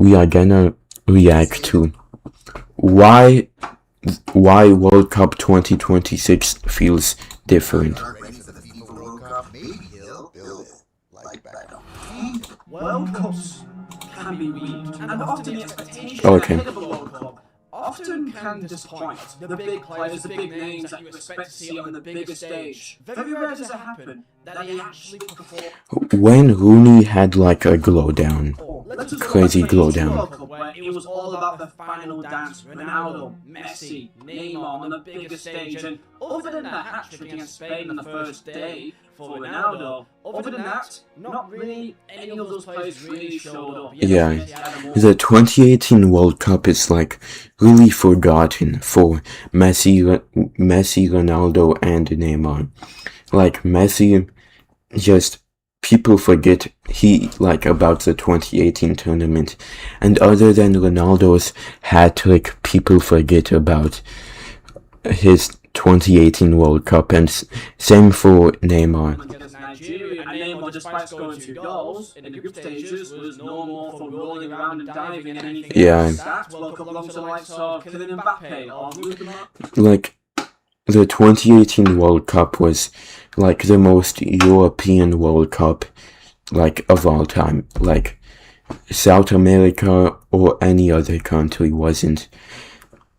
we are gonna react to why World Cup 2026 feels different. World Cups can be weak, and often the expectations Okay. ahead of a World Cup often can disappoint. The big players, the big names that you expect to see on the bigger stage. Very rare does it happen that they actually perform. When Rooney had like a glow down, crazy glow down. Where it was all about the final dance. Ronaldo, Messi, Neymar on the bigger stage, and other than that hat-trick against Spain on the first day for Ronaldo, other than that, not really any of those players really showed up. Yeah, the 2018 World Cup is like really forgotten for Messi, Ronaldo, and Neymar. Like Messi, just people forget about the 2018 tournament, and other than Ronaldo's hat-trick, people forget about his 2018 World Cup, and same for Neymar. Nigeria, and Neymar, despite scoring 2 goals in the group stages, was no more for rolling around and diving in anything. Yeah. That World Cup belongs to the likes of Kylian Mbappe or Like, the 2018 World Cup was like the most European World Cup like of all time. Like, South America or any other country wasn't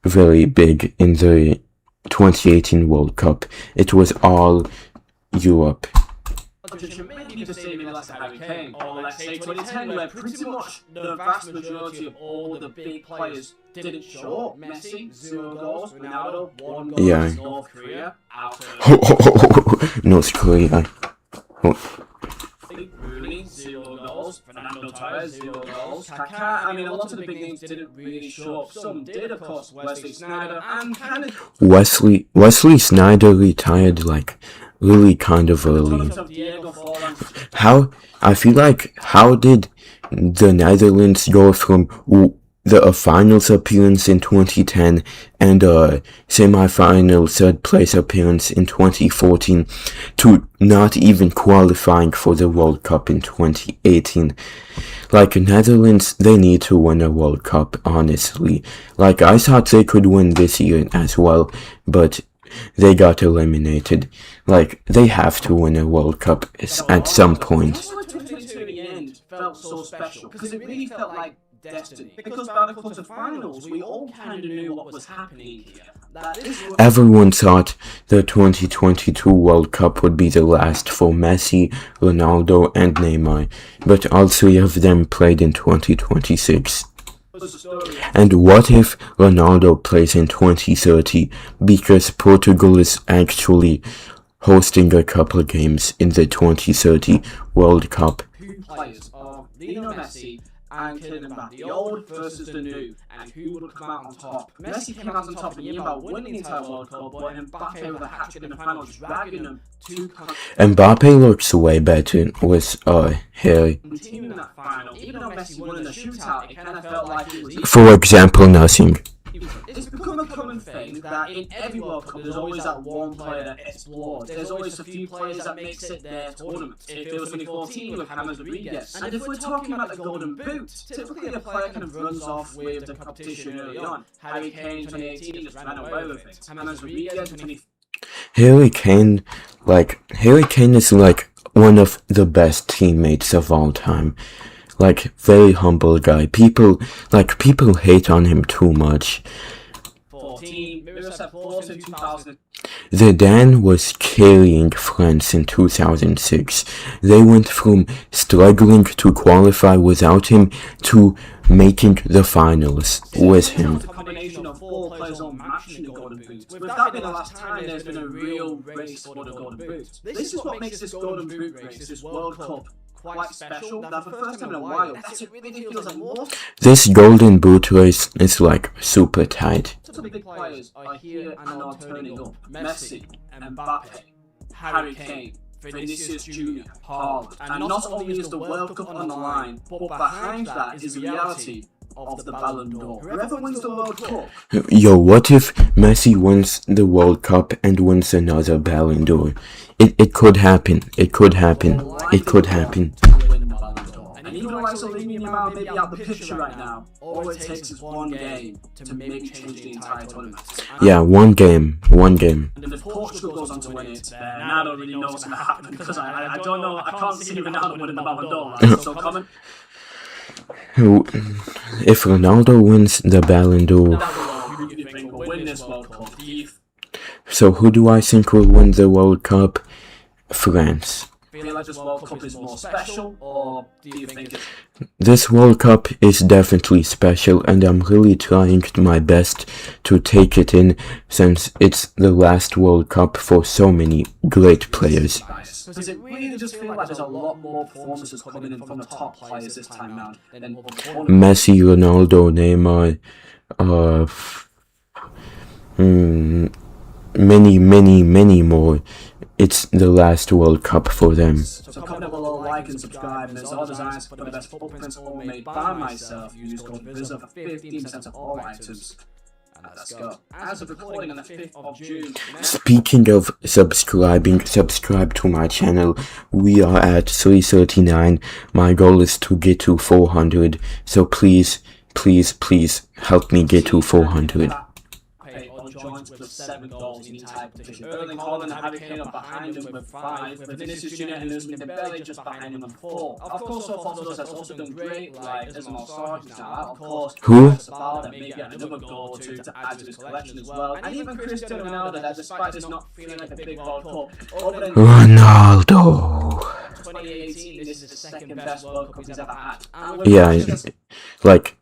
very big in the 2018 World Cup. It was all Europe. Maybe you could say maybe that's Harry Kane, or let's say 2010, where pretty much the vast majority of all the big players didn't show up. Messi, 0 goals, Ronaldo, 1 goal against North Korea, out of North Korea. Rooney, 0 goals, Fernando Torres, 0 goals, Kaká. I mean, a lot of the big names didn't really show up. Some did, of course, Wesley Sneijder, and kind of Wesley Sneijder retired like really kind of early. How did the Netherlands go from a finals appearance in 2010 and a semi-final third place appearance in 2014 to not even qualifying for the World Cup in 2018? Like, Netherlands, they need to win a World Cup, honestly. Like, I thought they could win this year as well, but they got eliminated. Like, they have to win a World Cup at some point. 2022 in the end felt so special because it really felt like destiny. Because by the quarterfinals, we all kind of knew what was happening here. Everyone thought the 2022 World Cup would be the last for Messi, Ronaldo, and Neymar, but all 3 of them played in 2026. And what if Ronaldo plays in 2030, because Portugal is actually hosting a couple games in the 2030 World Cup? 2 players are Lionel Messi and Kylian Mbappe, the old versus the new, and who would come out on top? Messi came out on top in the year about winning the entire World Cup, but Mbappe with a hat-trick in the final, dragging them to Mbappe looks way better with hair. continuing that final. Even though Messi won in the shootout, it kind of felt like it was For example, nothing. It's become a common thing that in every World Cup there's always that one player that explodes. There's always a few players that makes it their tournament. If it was 2014 with James Rodriguez. And if we're talking about the Golden Boot, typically a player kind of runs off with the competition early on. Harry Kane in 2018 just ran away with it. James Rodriguez in 2014. Harry Kane is like one of the best teammates of all time. Like, very humble guy. People hate on him too much. 14, Miroslav Klose in 2000. Zidane was carrying France in 2006. They went from struggling to qualify without him to making the finals with him. A combination of 4 players on matching the Golden Boot. With that being the last time there's been a real race for the Golden Boot. This is what makes this Golden Boot race, this World Cup, quite special. Now, for the first time in a while, it really feels like more. This Golden Boot race is like super tight. Some of the big players are here and are turning up. Messi, Mbappe, Harry Kane, Vinicius Jr., Haaland. And not only is the World Cup on the line, but behind that is the reality of the Ballon d'Or. Whoever wins the World Cup. Yo, what if Messi wins the World Cup and wins another Ballon d'Or? It could happen. It could happen. It could happen. And even like Lamine Yamal may be out the picture right now, all it takes is one game to maybe change the entire tournament. Yeah, one game. And if Portugal goes on to win it, then Ronaldo really knows what's going to happen, because I don't know, I can't see Ronaldo winning the Ballon d'Or, right? So comment. If Ronaldo wins the Ballon d'Or, Who do you think will win this World Cup? so who do I think will win the World Cup? France. Feel like this World Cup is more special, or do you think it's... This World Cup is definitely special, and I'm really trying my best to take it in, since it's the last World Cup for so many great players. Because it really does feel like there's a lot more performances coming in from the top players this time round than other Messi, Ronaldo, Neymar, many more. It's the last World Cup for them. So comment below, like and subscribe, and there's all designs for the best footprints all made by myself. Use code VISA for 15% of all items. And let's go. As of recording on the 5th of June. Speaking of subscribing, subscribe to my channel. We are at 339. My goal is to get to 400. So please help me get to 400. Joins with 7 goals in the entire competition. Erling Haaland and Harry Kane are behind him with 5, with Vinicius Junior and Ousmane Dembele just behind him with 4. Of course, so far those has also done great, like Ismail Sarr is now out, of course. Who? Sabah may get another goal or 2 to add to his collection as well. And even Cristiano Ronaldo, that despite this not feeling like a big World Cup, other than Ronaldo. 2018, this is the second best World Cup he's ever had. Yeah, like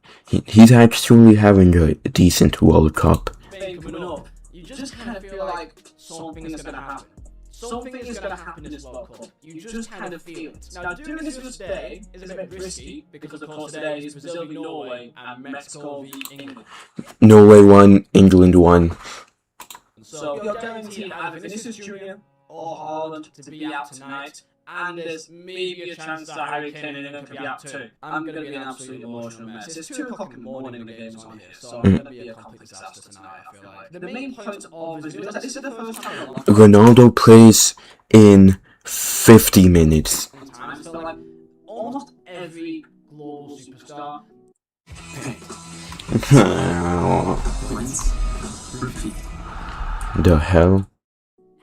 he's actually having a decent World Cup. Coming up, you just kind of feel like something is going to happen. Something is going to happen in this World Cup. You just kind of feel it. Now, doing this today is a bit risky, because of course today is Brazil v Norway and Mexico v England. Norway won, England won. So you're guaranteed either Vinicius Junior or Haaland to be out tonight, and there's maybe a chance that Harry Kane and England could be out too. I'm going to be an absolute emotional mess. It's 2 o'clock in the morning and the game's on here, so I'm going to be a complete disaster tonight, I feel like. The main point of this video is that this is the first time Ronaldo plays in 50 minutes. So like, almost every global superstar The hell?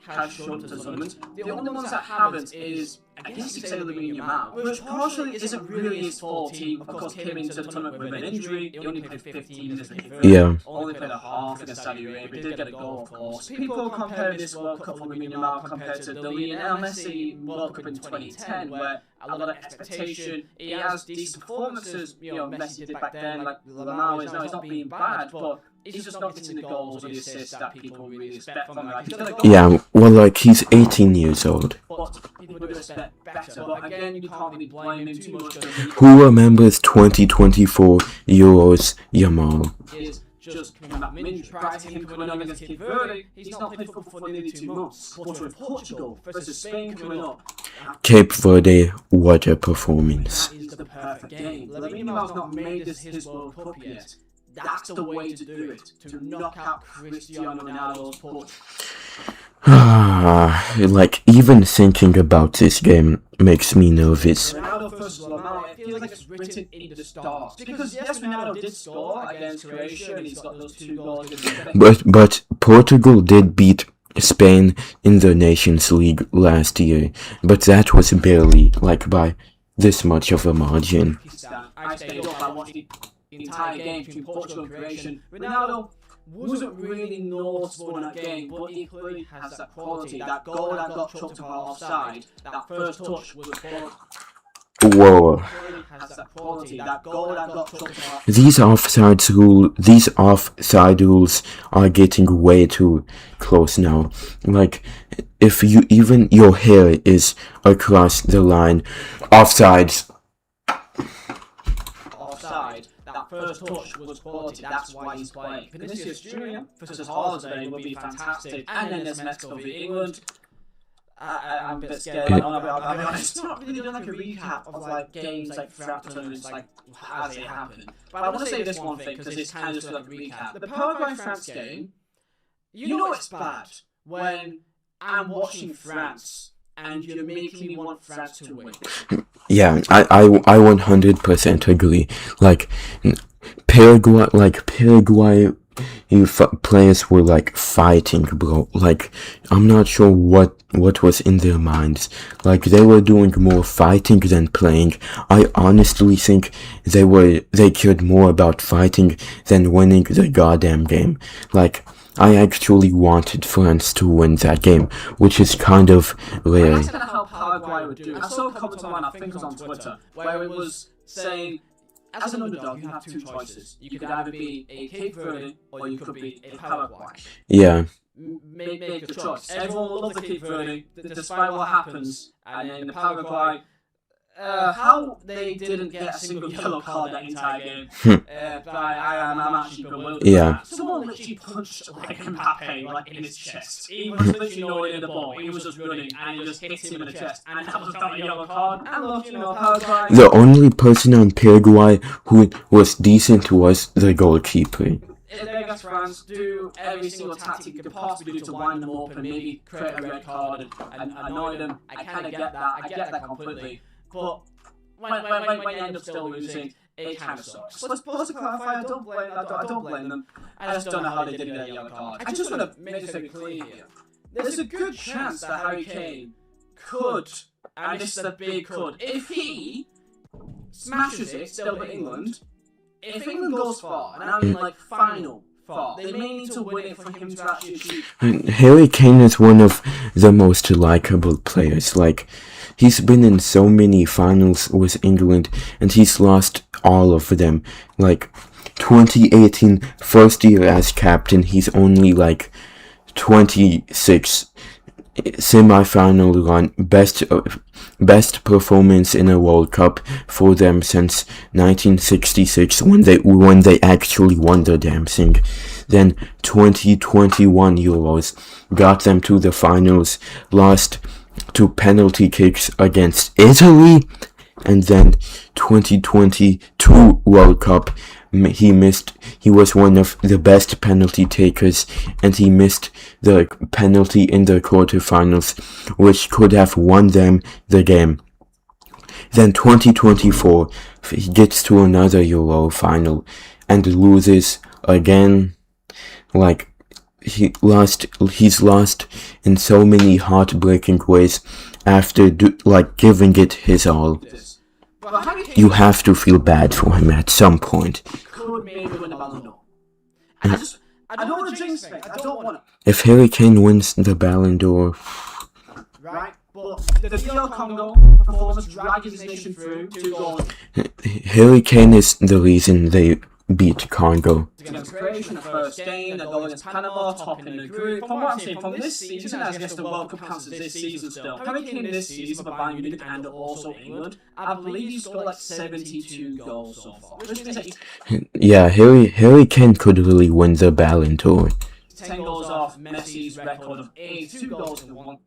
has shown to the tournament. The only ones that haven't is, I guess you could say, Lamine Yamal, which partially isn't really his fault. He, of course, came into the tournament with an injury. He only played 15 minutes. Yeah. Only played a half against Saudi Arabia. Did get a goal, of course. People compare this World Cup for Lamine Yamal compared to the Lionel Messi World Cup in 2010, where a lot of expectation. He has decent performances. You know, Messi did back then. Like Lamar is now, he's not being bad, but he's just not getting the goals or the assists that people really expect from him. Like, he's got a goal. Yeah, well, like, he's 18 years old. But people would expect better. But again, you can't really blame him too much. Who remembers 2024 Euros Yamal? Is just coming back from injury. Prior to him coming on against Cape Verde, he's not played football for nearly 2 months. But with Portugal versus Spain coming up, Cape Verde, what a performance. that is the perfect game. Lamine Yamal's not made this his World Cup yet. That's the way to do it. To knock out Cristiano Ronaldo's push. Like, even thinking about this game makes me nervous. Ronaldo versus Lamar, it feels like it's written in the stars. Because yes, Ronaldo did score against Croatia, and he's got those 2 goals against Spain. But Portugal did beat Spain in the Nations League last year, but that was barely, like, by this much of a margin. I stayed up, I watched the entire game between Portugal and Croatia. Ronaldo wasn't really noticeable in that game, but he clearly has that quality. That goal that got chucked about offside, that first touch was quality. Whoa. Has that quality. That goal that got chucked about. These offside rules are getting way too close now. Like, if you even your hair is across the line, offsides. Offside. That first touch was quality. That's why he's playing. Vinicius Junior versus Haaland today would be fantastic. And then there's Mexico v England. I'm a bit scared. I'll be honest. It's not really done like a recap of like games like throughout the tournaments, like as they happen. But I want to say this one thing because it's kind of just like a recap. The Paraguay-France game, you know it's bad when I'm watching France and you're making me want France to win. Yeah, I 100% agree. Like Paraguay players were like fighting, bro. Like I'm not sure what was in their minds. Like they were doing more fighting than playing. I honestly think they cared more about fighting than winning the goddamn game. Like I actually wanted France to win that game, which is kind of rare. That's how Paraguay would do. I saw a comment online, I think it was on Twitter, where it was saying, as an underdog, you have two choices. You could either be a Cape Verde or you could be a Paraguay. Yeah. Make the choice. Everyone loves the Cape Verde, despite what happens. And in the Paraguay, how they didn't get a single yellow card that entire game, I'm actually bewildered. Yeah. Someone literally punched like Mbappe like in his chest. He was literally not in the ball. He was just running and he just hit him in the chest, and that was not a yellow card. And look, Paraguay. The only person on Paraguay who was decent was the goalkeeper. Against France, do every single tactic you could possibly do to wind them up and maybe create a red card and annoy them. I kind of get that. I get that completely. But when you end up still losing, it kind of sucks. But to clarify, I don't blame them. I just don't know how they didn't get a yellow card. I just want to make this very clear here. There's a good chance that Harry Kane could, and this is a big could, if he smashes it still with England, if England goes far, and I mean like final far, they may need to win it for him to actually achieve. Harry Kane is one of the most likable players. Like, he's been in so many finals with England, and he's lost all of them. Like, 2018, first year as captain, he's only like 26. Semi-final run, best performance in a World Cup for them since 1966 when they actually won the damn thing. Then 2021 Euros got them to the finals, lost to penalty kicks against Italy, and then 2022 World Cup he was one of the best penalty takers, and he missed the penalty in the quarterfinals, which could have won them the game. Then 2024, he gets to another Euro final and loses again. Like, he's lost in so many heartbreaking ways after giving it his all. You have to feel bad for him at some point. Could maybe win the Ballon d'Or. I don't want to jinx it. I don't want to. If Harry Kane wins the Ballon d'Or, right? But the DR Congo performance dragging his nation through 2 goals. Harry Kane is the reason they beat Congo. Against Croatia in the first game, they're going against Panama, top in the group. From what I'm seeing from this season, I guess the World Cup counts as this season still. Harry Kane this season for Bayern Munich and also England, I believe he's scored like 72 goals so far. Which means that yeah, Harry Kane could really win the Ballon d'Or. 10 goals off Messi's record of 82 goals in one.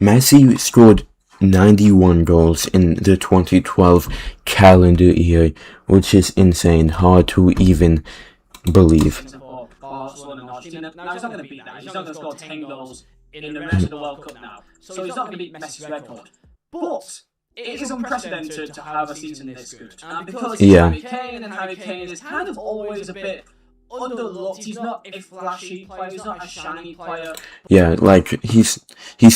Messi scored 91 goals in the 2012 calendar year, which is insane, hard to even believe. Barcelona and Argentina. Now he's not going to beat that. He's not going to score 10 goals in the rest of the World Cup now. So he's not going to beat Messi's record. But it is unprecedented to have a season this good. And because it's Harry Kane, and Harry Kane is kind of always a bit underlooked. He's not a flashy player, he's not a shiny player. Yeah, like, he's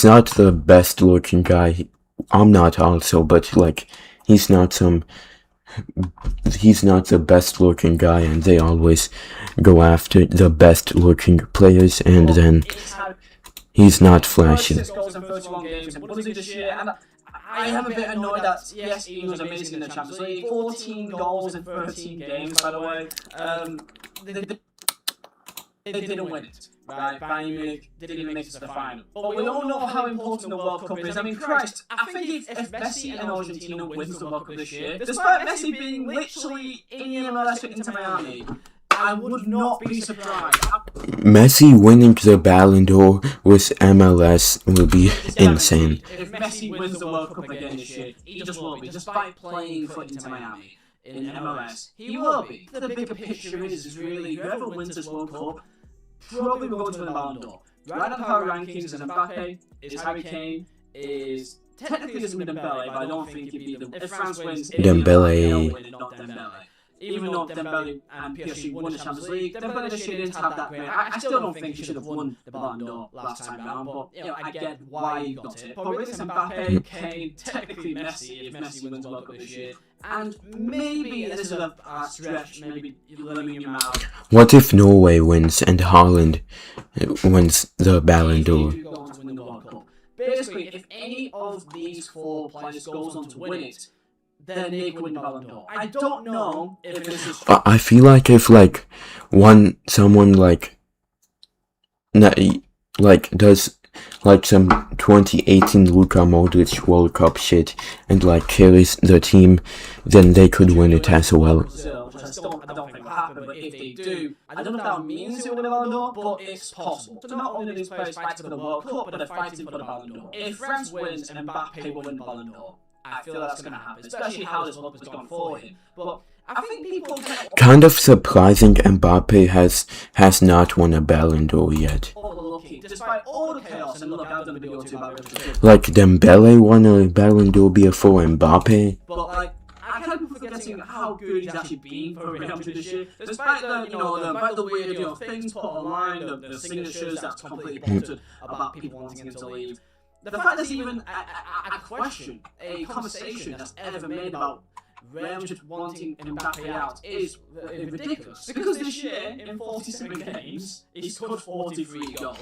not the best looking guy. I'm not also, but like, he's not the best looking guy, and they always go after the best looking players, and then he's not flashy. 36 goals in 31 games in Bundesliga this year, and I am a bit annoyed that, yes, he was amazing in the Champions League. 14 goals in 13 games, by the way. They didn't win it, right? Bayern Munich didn't even make it to the final. But we all know how important the World Cup is. I mean, Christ, I think if Messi and Argentina wins the World Cup this year, despite Messi being literally in the MLS with Inter Miami, I would not be surprised. Messi winning the Ballon d'Or with MLS will be insane. If Messi wins the World Cup again this year, he just will be. Despite playing for Inter Miami in MLS, he will be. The bigger picture is really, whoever wins this World Cup probably will go to the Ballon d'Or. right now the power rankings is Mbappe, is Harry Kane, is technically is Dembele, but I don't think he'd be the. If France wins, it'd be Dembele. Mbappe, not Dembele. Even though Dembele and PSG won the Champions League, Dembele this year didn't have that great. I still don't think he should have won the Ballon d'Or last time round, but I get why he got it. But really, it's Mbappe, Kane, technically Messi, if Messi wins the World Cup this year, and maybe this is a stretch, maybe limiting your mouth. What if Norway wins and Haaland wins the Ballon d'Or? Basically, if any of these 4 players goes on to win it, then they could win the Ballon d'Or. I don't know if this is. I feel like if someone does some 2018 Luka Modric World Cup shit and carries the team, then they could win it as well. I don't think will happen, but if they do, I don't know if that means they will win the Ballon d'Or, but it's possible. So not only are these players fighting for the World Cup, but they're fighting for the Ballon d'Or. If France wins and Mbappe will win the Ballon d'Or, I feel that's going to happen, especially how this World Cup has gone for him. But I think people kind of surprising Mbappe has not won a Ballon d'Or yet. Despite all the chaos, and look, I've done a video or two about it. Dembele won a Ballon d'Or before Mbappe. But I can't be forgetting how good he's actually been for Real Madrid this year. Despite the weird things put online, the signatures that's completely bolted about people wanting him to leave. The fact there's even a question, a conversation that's ever made about Real Madrid wanting Mbappe out is ridiculous. Because this year, in 47 games, he scored 43 goals.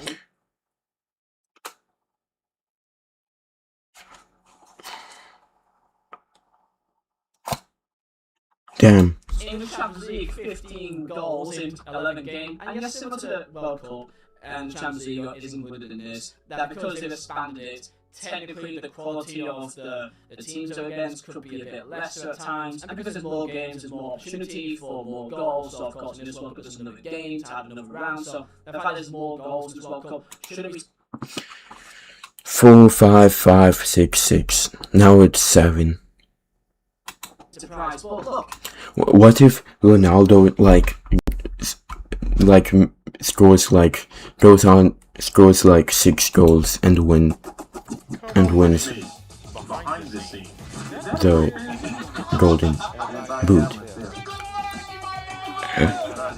Damn. In the Champions League, 15 goals in 11 games, and yes, similar to the World Cup, and the Champions League is included in this, that because they've expanded it, technically the quality of the teams they're against could be a bit lesser at times, and because there's more games, there's more opportunity for more goals, so of course in this World Cup there's another game to add another round, so the fact there's more goals in this World Cup shouldn't be 4, 5, 5, 6, 6. Now it's 7. surprised, but look. What if Ronaldo scores 6 goals and wins the Golden Boot?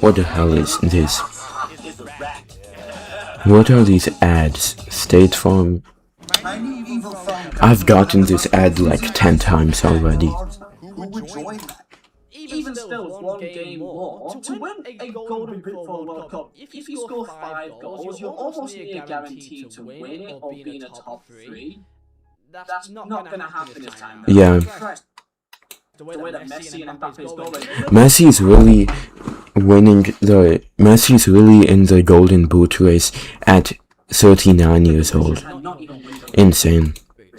What the hell is this? What are these ads? State Farm? I've gotten this ad 10 times already. Even still, it's one game more. To win a Golden Boot for World Cup, if you score 5 goals, you're almost near guaranteed to win it or be in the top 3. That's not going to happen this time. Yeah. The way that Messi and Mbappe is going. Messi is really in the Golden Boot race at 39 years old. Insane.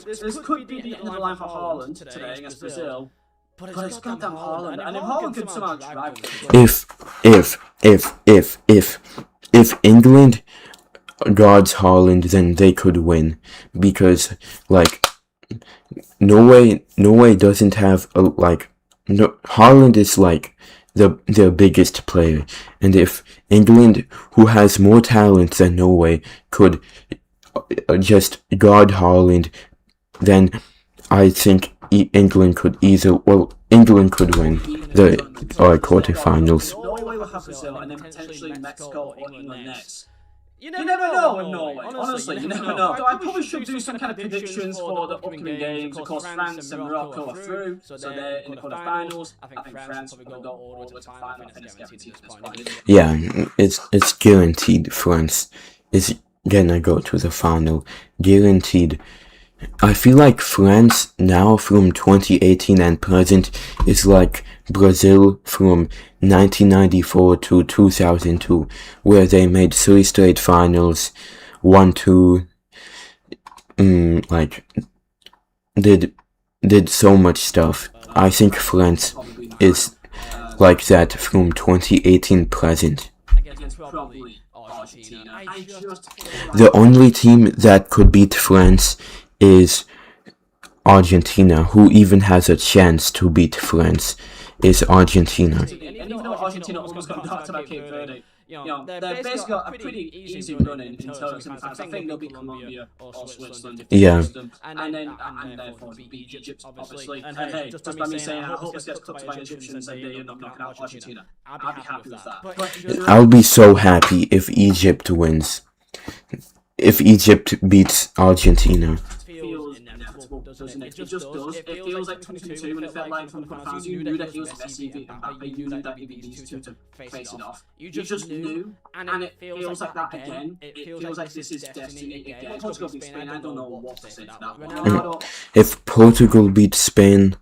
This could be the end of the line for Haaland today against Brazil. But it's goddamn Haaland, and if Haaland could somehow drive if England guards Haaland, then they could win, because Norway doesn't have Haaland is their biggest player, and if England, who has more talent than Norway, could just guard Haaland, then I think England could win the quarterfinals. Norway will have Brazil, and then potentially Mexico or England next. You never know with Norway. Honestly, you never know. So I probably should do some kind of predictions for the upcoming games. Of course, France and Morocco are through, so they're in the quarterfinals. I think France will go all the way to the final. I think it's guaranteed at this point. Yeah, it's guaranteed. France is gonna go to the final. Guaranteed. I feel like France now from 2018 and present is like Brazil from 1994 to 2002, where they made 3 straight finals, 1-2, did so much stuff. I think France is like that from 2018 present. The only team that could beat France is Argentina, who even has a chance to beat France, is Argentina. And even though Argentina almost got knocked out by Cape Verde, they're basically got a pretty easy run in total semi-finals. I think they'll beat Colombia or Switzerland if they Yeah. face them, and therefore beat Egypt, obviously. And hey, just by me saying I hope this gets cooked by Egyptians and they end up knocking out Argentina, I'd be happy with that. But I'll be so happy if Egypt wins. If Egypt beats Argentina. feels inevitable, doesn't it? It just does. It feels like 2022 when it felt like from the fans. You knew that it was Messi and Mbappe. You knew that it would be these two to face it off. You just knew, and it feels like that again. It feels like this is destiny again. Portugal beat Spain. I don't know what to say to that one. Ronaldo. If Portugal beats Spain,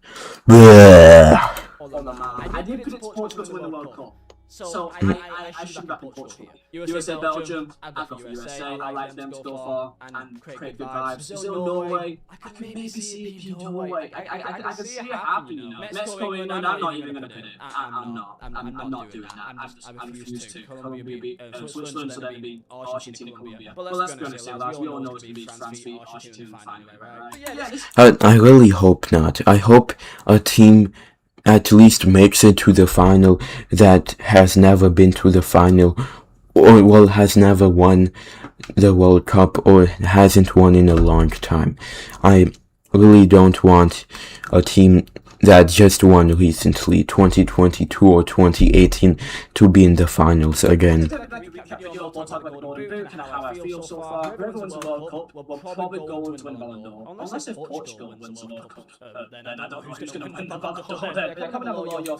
bleh. I did predict Portugal to win the World Cup. So I should back Portugal. USA, Belgium, I've got for USA. I like them to go far and create good vibes. Brazil, Norway, I could maybe see it being Norway. I could see it happening, you know. Mexico, England, I'm not even going to put it. I'm not doing that. I refuse to. Colombia beat Switzerland, so then beat Argentina, Colombia. But let's be honest, lads, we all know it's going to be France beat Argentina in the final, right? I really hope not. I hope a team at least makes it to the final that has never been to the final, or well, has never won the World Cup, or hasn't won in a long time. I really don't want a team that just won recently, 2022 or 2018, to be in the finals again. We'll talk about the Golden Boot and how I feel so far. If everyone's a World Cup, we'll probably go on to win Ballon d'Or. Unless if Portugal wins the World Cup, then I don't know who's going to win the Ballon d'Or. Comment down below your